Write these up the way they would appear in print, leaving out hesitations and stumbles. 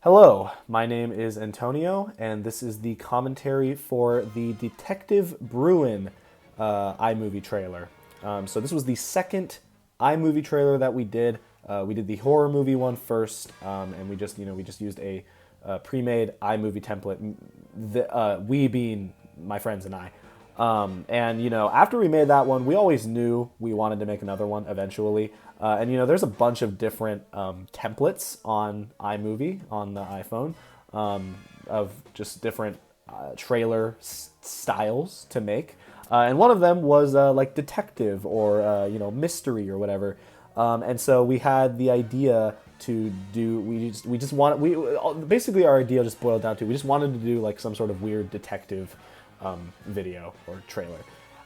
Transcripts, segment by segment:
Hello, my name is Antonio, and this is the commentary for the Detective Bruin iMovie trailer. So this was the second iMovie trailer that we did. We did the horror movie one first, and we just used a pre-made iMovie template. We being my friends and I. And after we made that one, we always knew we wanted to make another one eventually. And there's a bunch of different templates on iMovie on the iPhone of just different trailer styles to make. And one of them was like detective or mystery or whatever. And so we had the idea to do. We just wanted. We basically our idea just boiled down to we just wanted to do like some sort of weird detective video or trailer.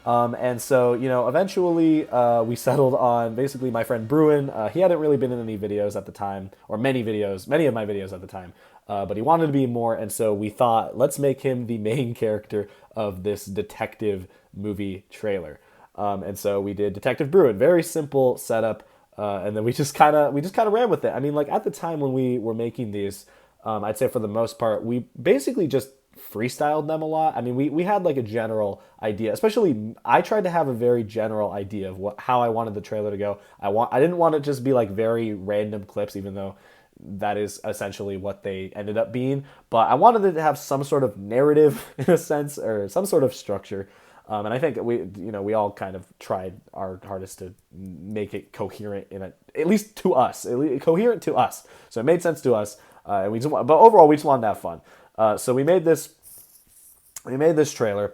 And so, eventually we settled on basically my friend Bruin. He hadn't really been in any videos at the time, or many of my videos at the time, but he wanted to be more. And so we thought, let's make him the main character of this detective movie trailer. And so we did Detective Bruin, very simple setup. And then we just kind of ran with it. I mean, like at the time when we were making these, I'd say for the most part, we basically just freestyled them a lot. I mean, we had like a general idea. Especially, I tried to have a very general idea of how I wanted the trailer to go. I didn't want it to just be like very random clips, even though that is essentially what they ended up being. But I wanted it to have some sort of narrative in a sense, or some sort of structure. And I think we all kind of tried our hardest to make it coherent at least to us, coherent to us. So it made sense to us. But overall, we just wanted to have fun. So we made this trailer,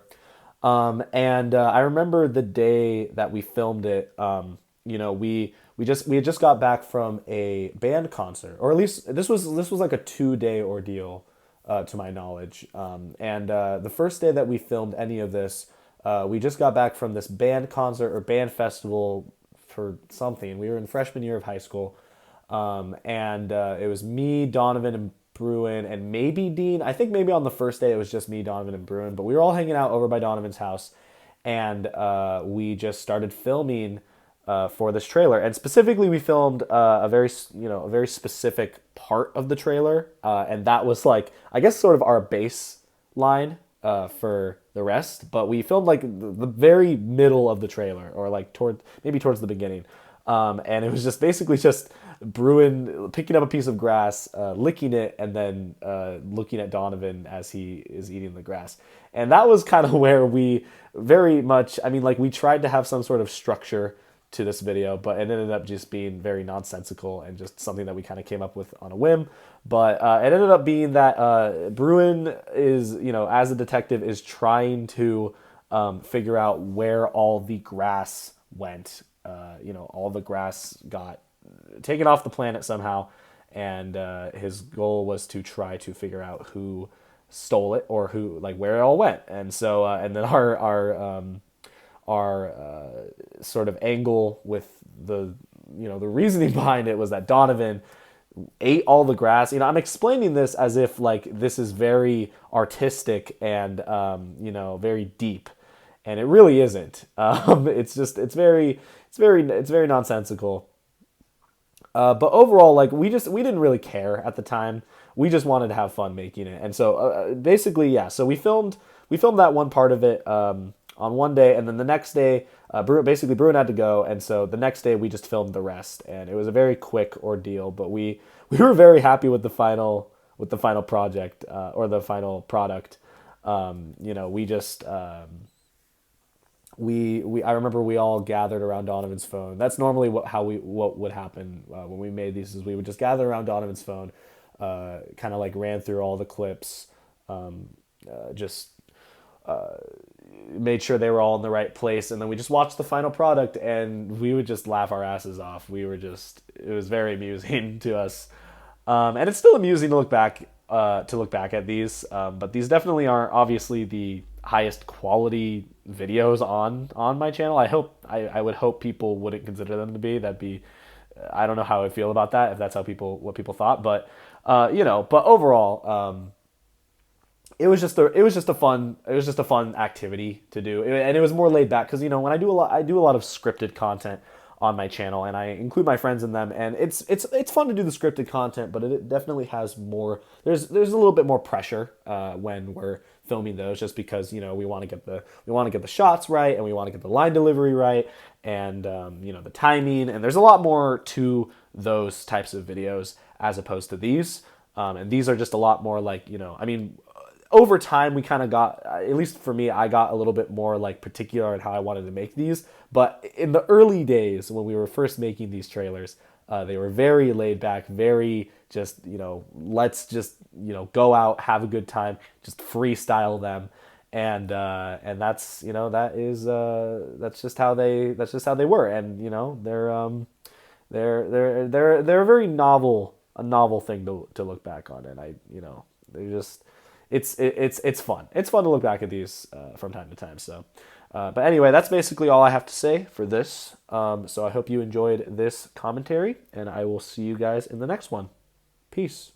and I remember the day that we filmed it. We had just got back from a band concert, or at least this was like a 2 day ordeal, to my knowledge. And the first day that we filmed any of this, we just got back from this band concert or band festival for something. We were in freshman year of high school, and it was me, Donovan, and Bruin, and maybe Dean. I think maybe on the first day it was just me, Donovan, and Bruin, but we were all hanging out over by Donovan's house, and we just started filming for this trailer. And specifically, we filmed a very specific part of the trailer, and that was like I guess sort of our baseline for the rest. But we filmed like the very middle of the trailer, or like towards the beginning, and it was just basically just Bruin picking up a piece of grass, licking it, and then looking at Donovan as he is eating the grass. And that was kind of where we very much, I mean, like we tried to have some sort of structure to this video, but it ended up just being very nonsensical and just something that we kind of came up with on a whim. But it ended up being that Bruin is, as a detective, is trying to figure out where all the grass went. All the grass got taken off the planet somehow, and his goal was to try to figure out who stole it, or where it all went. And so and then our sort of angle with the reasoning behind it was that Donovan ate all the grass. I'm explaining this as if like this is very artistic and very deep, and it really isn't. It's very nonsensical. But overall, like we didn't really care at the time. We just wanted to have fun making it, and so basically, yeah. So we filmed that one part of it on one day, and then the next day, Bruin had to go, and so the next day we just filmed the rest, and it was a very quick ordeal. But we were very happy with the final project, or the final product. We just we I remember we all gathered around Donovan's phone. That's normally what would happen when we made these, is we would just gather around Donovan's phone, kind of like ran through all the clips, just made sure they were all in the right place, and then we just watched the final product, and we would just laugh our asses off. It was very amusing to us, and it's still amusing to look back at these. But these definitely aren't obviously the highest quality videos on my channel. I would hope people wouldn't consider them to be. I don't know how I feel about that, if that's what people thought. But but overall, it was just a fun activity to do, and it was more laid back because when I do a lot of scripted content on my channel, and I include my friends in them. And it's fun to do the scripted content, but it definitely has more. There's a little bit more pressure when we're filming those, just because we want to get the shots right, and we want to get the line delivery right, and the timing. And there's a lot more to those types of videos as opposed to these. And these are just a lot more like, over time we kind of got, at least for me, I got a little bit more like particular in how I wanted to make these. But in the early days when we were first making these trailers, they were very laid back, very just, let's just, go out, have a good time, just freestyle them. And that's, that's just how they were. And, they're a very a novel thing to look back on. And they're just, it's fun. It's fun to look back at these from time to time. So, but anyway, that's basically all I have to say for this. So I hope you enjoyed this commentary, and I will see you guys in the next one. Peace.